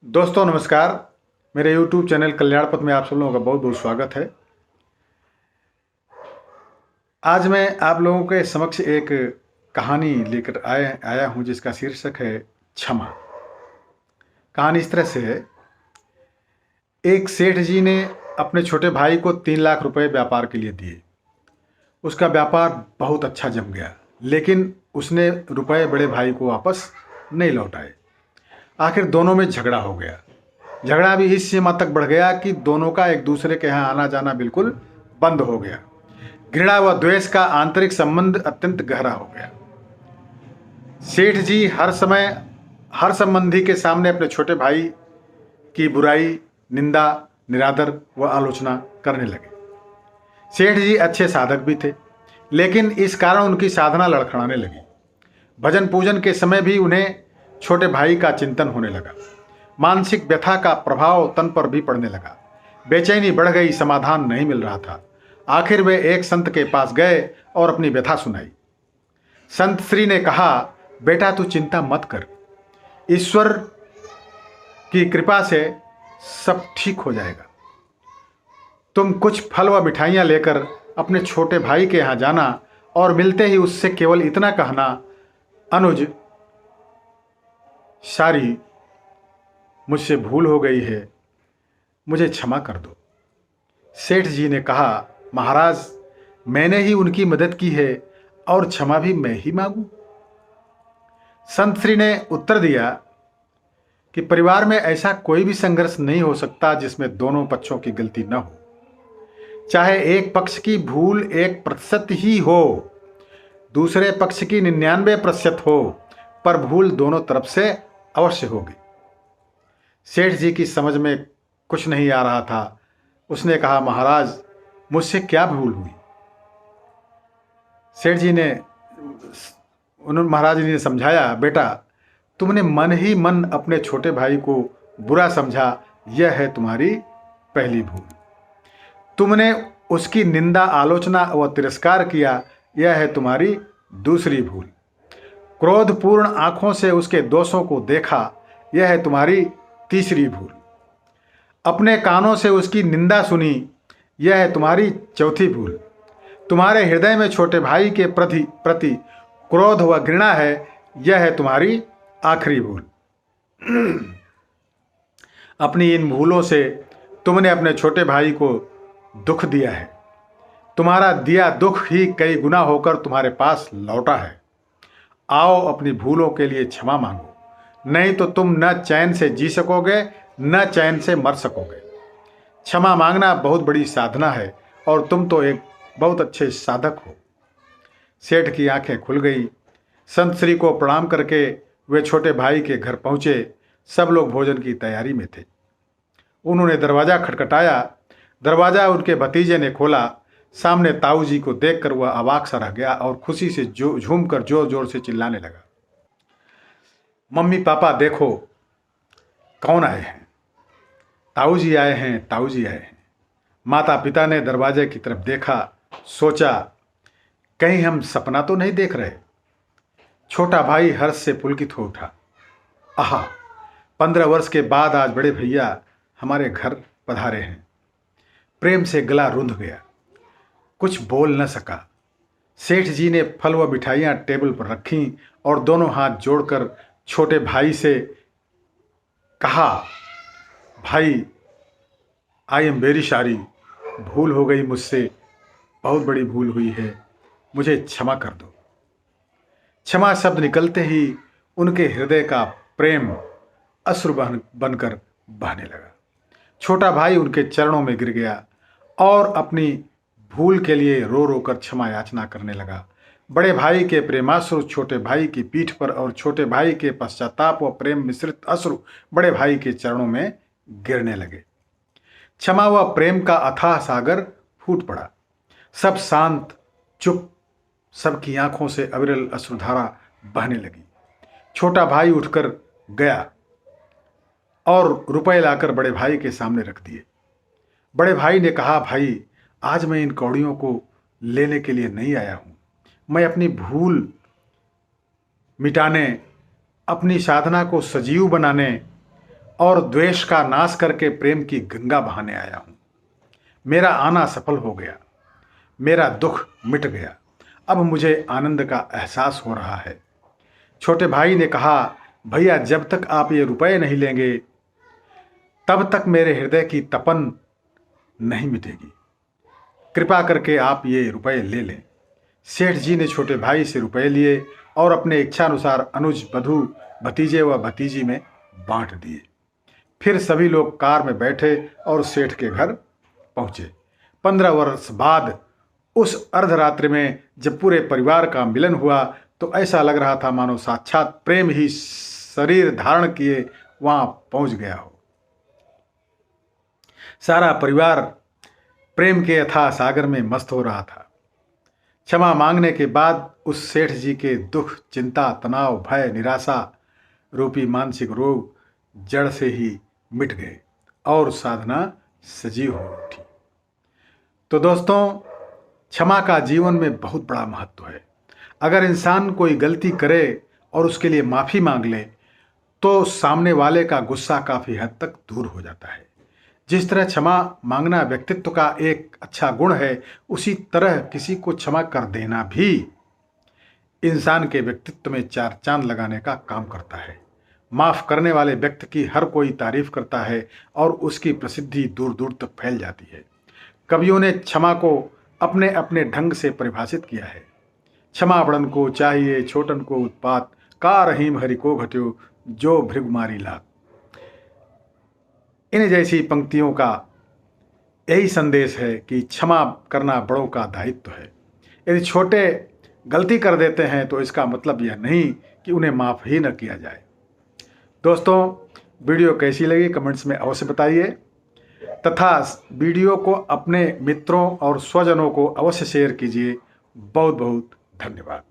दोस्तों नमस्कार। मेरे YouTube चैनल कल्याण पथ में आप सब लोगों का बहुत बहुत स्वागत है। आज मैं आप लोगों के समक्ष एक कहानी लेकर आया हूं जिसका शीर्षक है क्षमा। कहानी इस तरह से है। एक सेठ जी ने अपने छोटे भाई को 3 लाख रुपए व्यापार के लिए दिए। उसका व्यापार बहुत अच्छा जम गया, लेकिन उसने रुपए बड़े भाई को वापस नहीं लौटाए। आखिर दोनों में झगड़ा हो गया। झगड़ा भी इस सीमा तक बढ़ गया कि दोनों का एक दूसरे के यहाँ आना जाना बिल्कुल बंद हो गया। घृणा व द्वेष का आंतरिक संबंध अत्यंत गहरा हो गया। सेठ जी हर समय हर संबंधी के सामने अपने छोटे भाई की बुराई, निंदा, निरादर व आलोचना करने लगे। सेठ जी अच्छे साधक भी थे, लेकिन इस कारण उनकी साधना लड़खड़ाने लगी। भजन पूजन के समय भी उन्हें छोटे भाई का चिंतन होने लगा। मानसिक व्यथा का प्रभाव तन पर भी पड़ने लगा। बेचैनी बढ़ गई, समाधान नहीं मिल रहा था। आखिर वे एक संत के पास गए और अपनी व्यथा सुनाई। संत श्री ने कहा, बेटा तू चिंता मत कर, ईश्वर की कृपा से सब ठीक हो जाएगा। तुम कुछ फल व मिठाइयाँ लेकर अपने छोटे भाई के यहाँ जाना और मिलते ही उससे केवल इतना कहना, अनुज सारी मुझसे भूल हो गई है, मुझे क्षमा कर दो। सेठ जी ने कहा, महाराज मैंने ही उनकी मदद की है और क्षमा भी मैं ही मांगू। संत श्री ने उत्तर दिया कि परिवार में ऐसा कोई भी संघर्ष नहीं हो सकता जिसमें दोनों पक्षों की गलती न हो। चाहे एक पक्ष की भूल 1% ही हो, दूसरे पक्ष की 99% हो, पर भूल दोनों तरफ से अवश्य होगी। सेठ जी की समझ में कुछ नहीं आ रहा था। उसने कहा, महाराज मुझसे क्या भूल हुई? सेठ जी ने महाराज जी ने समझाया, बेटा तुमने मन ही मन अपने छोटे भाई को बुरा समझा, यह है तुम्हारी पहली भूल। तुमने उसकी निंदा, आलोचना व तिरस्कार किया, यह है तुम्हारी दूसरी भूल। क्रोधपूर्ण आंखों से उसके दोषों को देखा, यह है तुम्हारी तीसरी भूल। अपने कानों से उसकी निंदा सुनी, यह है तुम्हारी चौथी भूल। तुम्हारे हृदय में छोटे भाई के प्रति क्रोध व घृणा है, यह है तुम्हारी आखिरी भूल। अपनी इन भूलों से तुमने अपने छोटे भाई को दुख दिया है। तुम्हारा दिया दुख ही कई गुना होकर तुम्हारे पास लौटा है। आओ अपनी भूलों के लिए क्षमा मांगो, नहीं तो तुम न चैन से जी सकोगे न चैन से मर सकोगे। क्षमा मांगना बहुत बड़ी साधना है और तुम तो एक बहुत अच्छे साधक हो। सेठ की आंखें खुल गई। संत श्री को प्रणाम करके वे छोटे भाई के घर पहुँचे। सब लोग भोजन की तैयारी में थे। उन्होंने दरवाज़ा खटखटाया। दरवाज़ा उनके भतीजे ने खोला। सामने ताऊ जी को देखकर वह अवाक सा रह गया और खुशी से झूमकर जोर जोर से चिल्लाने लगा, मम्मी पापा देखो कौन आए हैं। ताऊ जी आए हैं, ताऊ जी आए हैं। माता पिता ने दरवाजे की तरफ देखा, सोचा कहीं हम सपना तो नहीं देख रहे। छोटा भाई हर्ष से पुलकित हो उठा। आहा, 15 वर्ष के बाद आज बड़े भैया हमारे घर पधारे हैं। प्रेम से गला रुंध गया, कुछ बोल न सका। सेठ जी ने फल व मिठाइयाँ टेबल पर रखीं और दोनों हाथ जोड़कर छोटे भाई से कहा, भाई आई एम वेरी सॉरी, भूल हो गई मुझसे, बहुत बड़ी भूल हुई है, मुझे क्षमा कर दो। क्षमा शब्द निकलते ही उनके हृदय का प्रेम अश्रु बनकर बहने लगा। छोटा भाई उनके चरणों में गिर गया और अपनी भूल के लिए रो रो कर क्षमा याचना करने लगा। बड़े भाई के प्रेमाश्रु छोटे भाई की पीठ पर और छोटे भाई के पश्चाताप व प्रेम मिश्रित अश्रु बड़े भाई के चरणों में गिरने लगे। क्षमा व प्रेम का अथाह सागर फूट पड़ा। सब शांत, चुप, सबकी आंखों से अविरल अश्रुधारा बहने लगी। छोटा भाई उठकर गया और रुपए लाकर बड़े भाई के सामने रख दिए। बड़े भाई ने कहा, भाई आज मैं इन कौड़ियों को लेने के लिए नहीं आया हूं। मैं अपनी भूल मिटाने, अपनी साधना को सजीव बनाने और द्वेष का नाश करके प्रेम की गंगा बहाने आया हूँ। मेरा आना सफल हो गया, मेरा दुख मिट गया, अब मुझे आनंद का एहसास हो रहा है। छोटे भाई ने कहा, भैया जब तक आप ये रुपए नहीं लेंगे तब तक मेरे हृदय की तपन नहीं मिटेगी। कृपा करके आप ये रुपए ले लें। सेठ जी ने छोटे भाई से रुपए लिए और अपने इच्छानुसार अनुज, बधू, भतीजे व भतीजी में बांट दिए। फिर सभी लोग कार में बैठे और सेठ के घर पहुंचे। 15 वर्ष बाद उस अर्धरात्रि में जब पूरे परिवार का मिलन हुआ तो ऐसा लग रहा था मानो साक्षात प्रेम ही शरीर धारण किए वहां पहुंच गया हो। सारा परिवार प्रेम के अथाह सागर में मस्त हो रहा था। क्षमा मांगने के बाद उस सेठ जी के दुख, चिंता, तनाव, भय, निराशा रूपी मानसिक रोग जड़ से ही मिट गए और साधना सजीव हो उठी। तो दोस्तों, क्षमा का जीवन में बहुत बड़ा महत्व है। अगर इंसान कोई गलती करे और उसके लिए माफ़ी मांग ले तो सामने वाले का गुस्सा काफ़ी हद तक दूर हो जाता है। जिस तरह क्षमा मांगना व्यक्तित्व का एक अच्छा गुण है, उसी तरह किसी को क्षमा कर देना भी इंसान के व्यक्तित्व में 4 चांद लगाने का काम करता है। माफ़ करने वाले व्यक्ति की हर कोई तारीफ करता है और उसकी प्रसिद्धि दूर दूर तक फैल जाती है। कवियों ने क्षमा को अपने अपने ढंग से परिभाषित किया है। क्षमा बड़न को चाहिए, छोटन को उत्पात, का रहीम हरि को घट्यो, जो भृगुमारी लात। इन जैसी पंक्तियों का यही संदेश है कि क्षमा करना बड़ों का दायित्व है। यदि छोटे गलती कर देते हैं तो इसका मतलब यह नहीं कि उन्हें माफ़ ही न किया जाए। दोस्तों, वीडियो कैसी लगी कमेंट्स में अवश्य बताइए तथा वीडियो को अपने मित्रों और स्वजनों को अवश्य शेयर कीजिए। बहुत बहुत धन्यवाद।